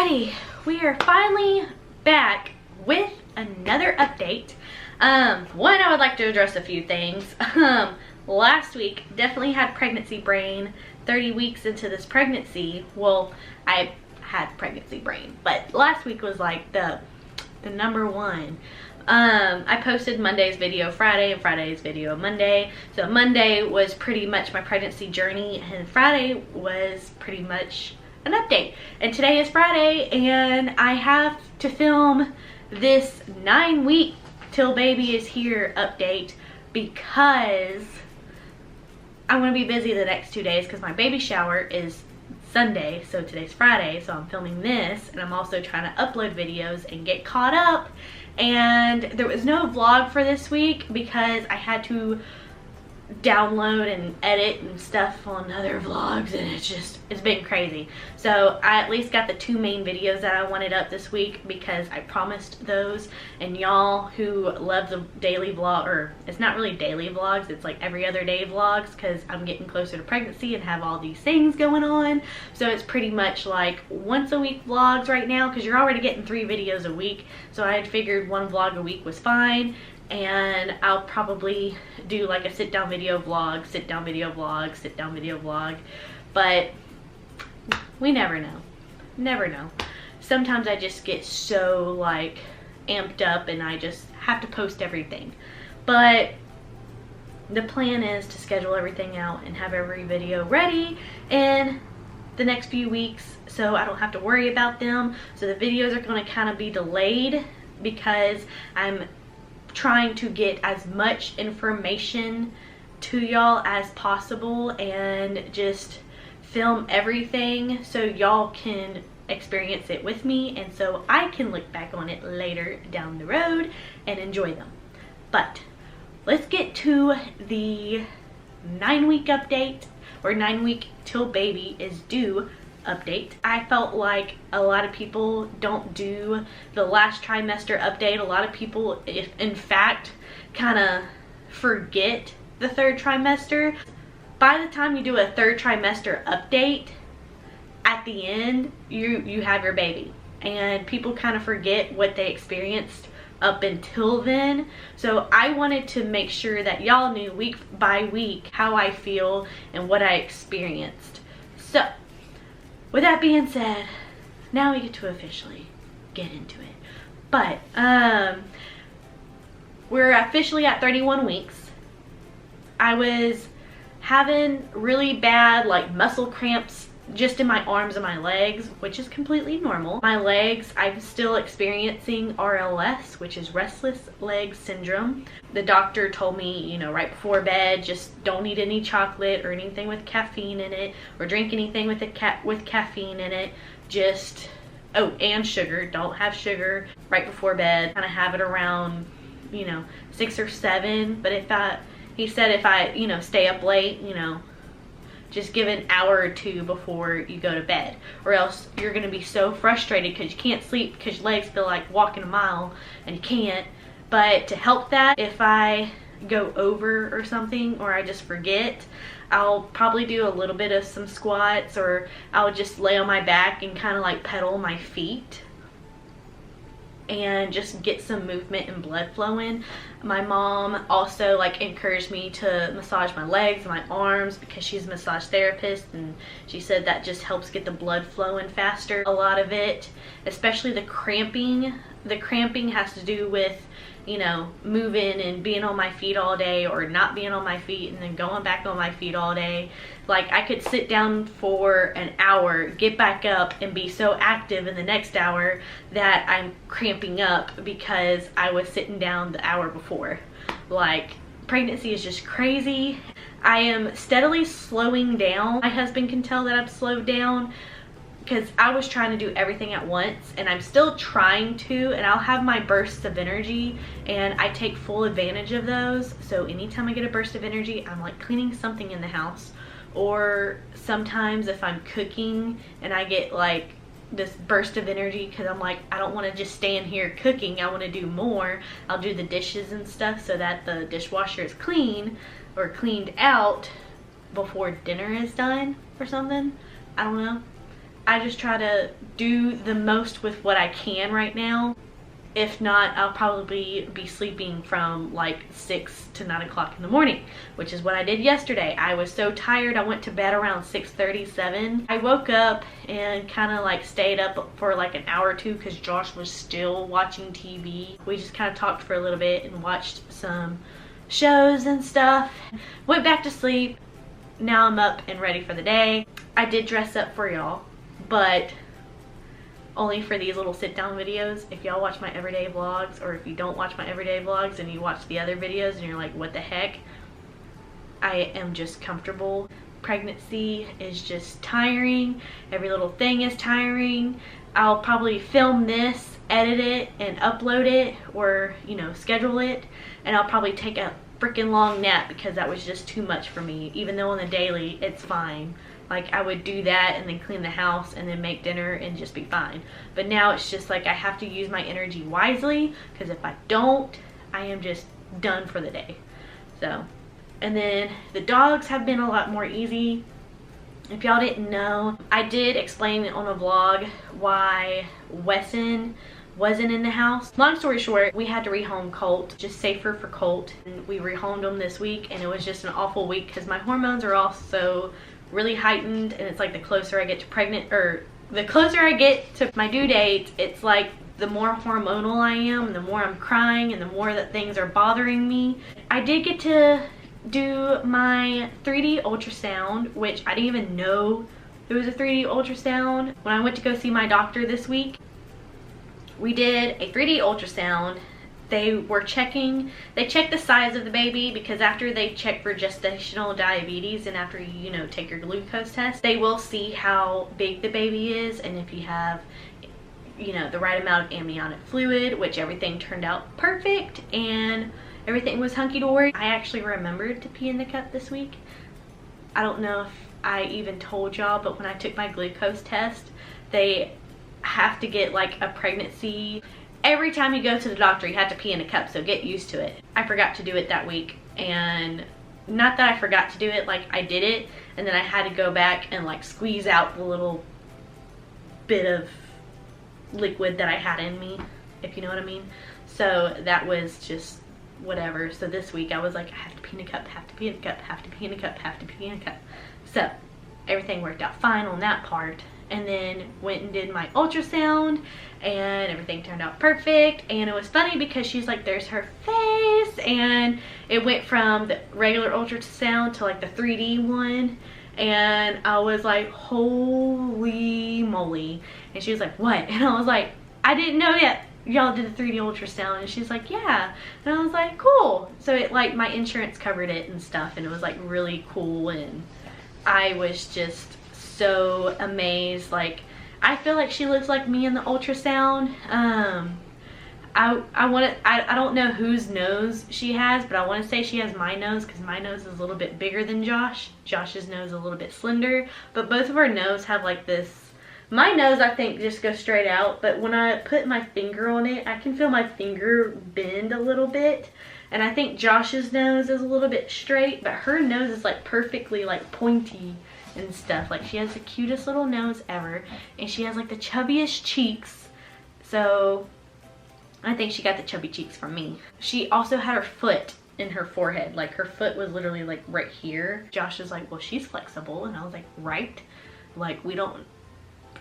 Alrighty, we are finally back with another update. One, I would like to address a few things. Last week, definitely had pregnancy brain. 30 weeks into this pregnancy, well, I had pregnancy brain, but last week was like the number one. I posted Monday's video Friday and Friday's video Monday. So Monday was pretty much my pregnancy journey and Friday was pretty much an update. And today is Friday and I have to film this 9-week till baby is here update because I'm going to be busy the next 2 days because my baby shower is Sunday, so today's Friday, so I'm filming this and I'm also trying to upload videos and get caught up. And there was no vlog for this week because I had to download and edit and stuff on other vlogs and it's been crazy. So I at least got the 2 main videos that I wanted up this week because I promised those, and y'all who love the daily vlog, or it's not really daily vlogs, it's like every other day vlogs because I'm getting closer to pregnancy and have all these things going on. So it's pretty much like once a week vlogs right now because you're already getting 3 videos a week. So I had figured 1 vlog a week was fine. And I'll probably do like a sit down video vlog, sit down video vlog, sit down video vlog, but we never know. Never know. Sometimes I just get so like amped up and I just have to post everything. But the plan is to schedule everything out and have every video ready in the next few weeks so I don't have to worry about them. So the videos are going to kind of be delayed because I'm trying to get as much information to y'all as possible and just film everything so y'all can experience it with me and so I can look back on it later down the road and enjoy them. But let's get to the 9-week update, or 9-week till baby is due update. I felt like a lot of people don't do the last trimester update. A lot of people, if in fact, kind of forget the 3rd trimester. By the time you do a 3rd trimester update, at the end, you have your baby. And people kind of forget what they experienced up until then. So I wanted to make sure that y'all knew week by week how I feel and what I experienced. So with that being said, now we get to officially get into it. But we're officially at 31 weeks. I was having really bad like muscle cramps just in my arms and my legs, which is completely normal. My legs, I'm still experiencing RLS, which is restless leg syndrome. The doctor told me, you know, right before bed, just don't eat any chocolate or anything with caffeine in it, or drink anything with caffeine in it. Just, oh, and sugar. Don't have sugar right before bed. Kind of have it around, you know, 6 or 7. But he said if I, you know, stay up late, you know, just give it an hour or 2 before you go to bed, or else you're going to be so frustrated because you can't sleep because your legs feel like walking a mile and you can't. But to help that, if I go over or something, or I just forget, I'll probably do a little bit of some squats, or I'll just lay on my back and kind of like pedal my feet and just get some movement and blood flowing. My mom also like encouraged me to massage my legs and my arms because she's a massage therapist, and she said that just helps get the blood flowing faster. A lot of it, especially the cramping has to do with, you know, moving and being on my feet all day, or not being on my feet and then going back on my feet all day. Like I could sit down for an hour, get back up and be so active in the next hour that I'm cramping up because I was sitting down the hour before. Like, pregnancy is just crazy. I am steadily slowing down. My husband can tell that I'm slowed down because I was trying to do everything at once, and I'm still trying to, and I'll have my bursts of energy and I take full advantage of those. So anytime I get a burst of energy, I'm like cleaning something in the house, or sometimes if I'm cooking and I get like this burst of energy because I'm like, I don't want to just stand here cooking, I want to do more, I'll do the dishes and stuff so that the dishwasher is clean or cleaned out before dinner is done or something. I don't know. I just try to do the most with what I can right now. If not, I'll probably be sleeping from like 6 to 9 o'clock in the morning, which is what I did yesterday. I was so tired. I went to bed around 6:37. I woke up and kind of like stayed up for like an hour or two because Josh was still watching TV. We just kind of talked for a little bit and watched some shows and stuff. Went back to sleep. Now I'm up and ready for the day. I did dress up for y'all, but only for these little sit down videos. If y'all watch my everyday vlogs, or if you don't watch my everyday vlogs and you watch the other videos and you're like, what the heck? I am just comfortable. Pregnancy is just tiring. Every little thing is tiring. I'll probably film this, edit it, and upload it, or, you know, schedule it, and I'll probably take a freaking long nap because that was just too much for me. Even though on the daily it's fine. Like, I would do that and then clean the house and then make dinner and just be fine. But now it's just like I have to use my energy wisely, because if I don't, I am just done for the day. So, and then the dogs have been a lot more easy. If y'all didn't know, I did explain on a vlog why Wesson wasn't in the house. Long story short, we had to rehome Colt, just safer for Colt. And we rehomed him this week, and it was just an awful week because my hormones are also really heightened, and it's like the closer I get to the closer I get to my due date, it's like the more hormonal I am, the more I'm crying, and the more that things are bothering me. I did get to do my 3D ultrasound, which I didn't even know there was a 3D ultrasound. When I went to go see my doctor this week, we did a 3D ultrasound. They checked the size of the baby, because after they check for gestational diabetes and after you know, take your glucose test, they will see how big the baby is and if you have, you know, the right amount of amniotic fluid, which everything turned out perfect and everything was hunky-dory. I actually remembered to pee in the cup this week. I don't know if I even told y'all, but when I took my glucose test, they have to get like a pregnancy. Every time you go to the doctor, you have to pee in a cup, so get used to it. I forgot to do it that week, and not that I forgot to do it, like I did it, and then I had to go back and like squeeze out the little bit of liquid that I had in me, if you know what I mean. So that was just whatever. So this week I was like, I have to pee in a cup, have to pee in a cup, have to pee in a cup, have to pee in a cup. So everything worked out fine on that part. And then went and did my ultrasound, and everything turned out perfect. And it was funny because she's like, there's her face, and it went from the regular ultrasound to like the 3D one, and I was like, holy moly. And she was like, what? And I was like, I didn't know yet y'all did the 3D ultrasound. And she's like, yeah. And I was like, cool. So it, like, my insurance covered it and stuff, and it was like really cool, and I was just so amazed. Like, I feel like she looks like me in the ultrasound. I don't know whose nose she has, but I want to say she has my nose, because my nose is a little bit bigger than Josh. Josh's nose is a little bit slender, but both of our noses have like this. My nose, I think, just goes straight out, but when I put my finger on it, I can feel my finger bend a little bit. And I think Josh's nose is a little bit straight, but her nose is like perfectly like pointy and stuff. Like, she has the cutest little nose ever, and she has like the chubbiest cheeks. So I think she got the chubby cheeks from me. She also had her foot in her forehead. Like, her foot was literally like right here. Josh is like, well, she's flexible. And I was like, right? Like,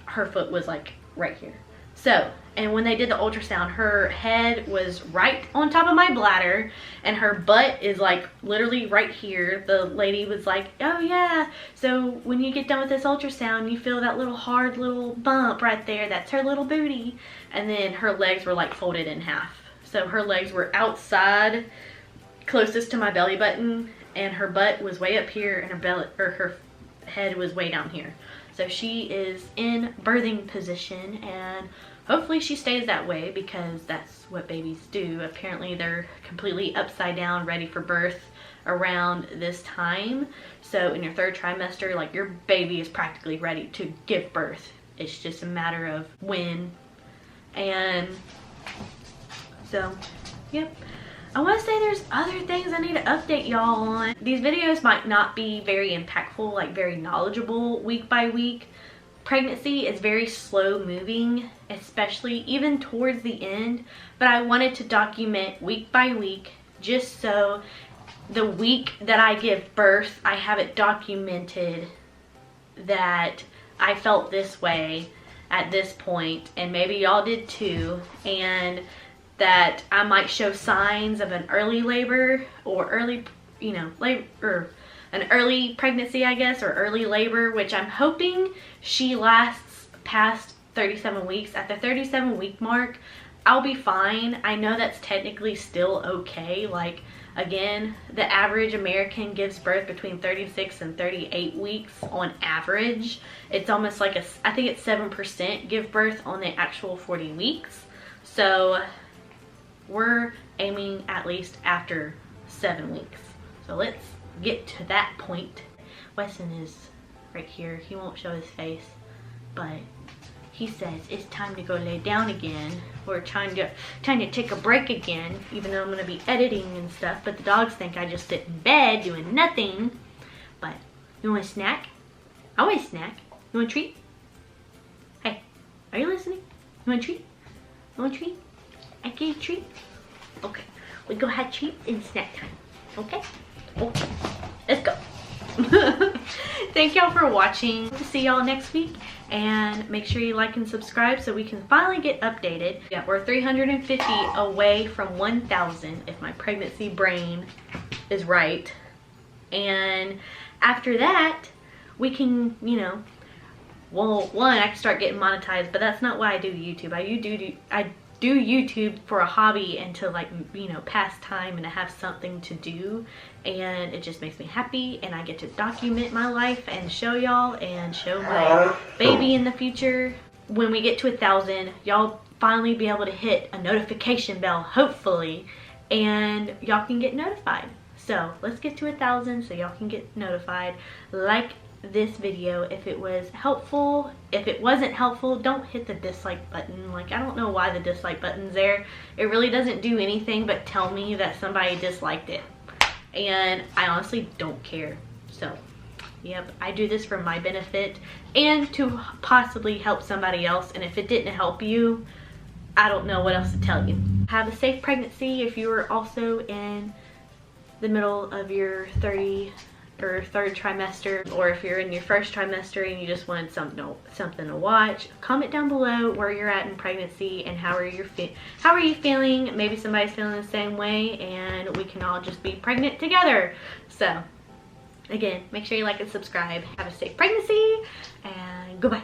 her foot was like right here. So, and when they did the ultrasound, her head was right on top of my bladder, and her butt is like literally right here. The lady was like, oh yeah, so when you get done with this ultrasound, you feel that little hard little bump right there. That's her little booty. And then her legs were like folded in half. So her legs were outside, closest to my belly button, and her butt was way up here, and her head was way down here. So she is in birthing position, and hopefully she stays that way, because that's what babies do. Apparently they're completely upside down, ready for birth around this time. So in your third trimester, like, your baby is practically ready to give birth. It's just a matter of when. And so, yep. I want to say there's other things I need to update y'all on. These videos might not be very impactful, like very knowledgeable week by week, pregnancy is very slow moving, especially even towards the end, but I wanted to document week by week just so the week that I give birth, I have it documented that I felt this way at this point, and maybe y'all did too, and that I might show signs of an early labor or early, labor, or an early pregnancy, I guess, or early labor, which I'm hoping she lasts past 37 weeks. At the 37-week mark, I'll be fine. I know that's technically still okay. Like, again, the average American gives birth between 36 and 38 weeks on average. It's almost like I think it's 7% give birth on the actual 40 weeks. So we're aiming at least after 7 weeks. So let's get to that point. Weston is right here. He won't show his face, but he says it's time to go lay down again. We're trying to take a break again, even though I'm going to be editing and stuff. But the dogs think I just sit in bed doing nothing. But you want a snack? I want a snack. You want a treat? Hey, are you listening? You want a treat? You want a treat? I get you a treat? Okay, we go have treats in snack time. Okay? Okay, let's go. Thank y'all for watching. To see y'all next week, and make sure you like and subscribe so we can finally get updated. Yeah, we're 350 away from 1,000 if my pregnancy brain is right, and after that we can, well, one, I can start getting monetized, but that's not why I do YouTube. I do YouTube for a hobby and to, like, pass time and to have something to do, and it just makes me happy, and I get to document my life and show y'all and show my baby in the future. When we get to 1,000, y'all finally be able to hit a notification bell, hopefully, and y'all can get notified. So let's get to 1,000 so y'all can get notified. Like this video if it was helpful. If it wasn't helpful, don't hit the dislike button. Like, I don't know why the dislike button's there. It really doesn't do anything but tell me that somebody disliked it, and I honestly don't care. So yep, I do this for my benefit and to possibly help somebody else, and if it didn't help you, I don't know what else to tell you. Have a safe pregnancy if you are also in the middle of your third trimester, or if you're in your first trimester and you just wanted something to watch. Comment down below where you're at in pregnancy and how are you feeling. Maybe somebody's feeling the same way, and we can all just be pregnant together. So again, make sure you like and subscribe. Have a safe pregnancy, and goodbye.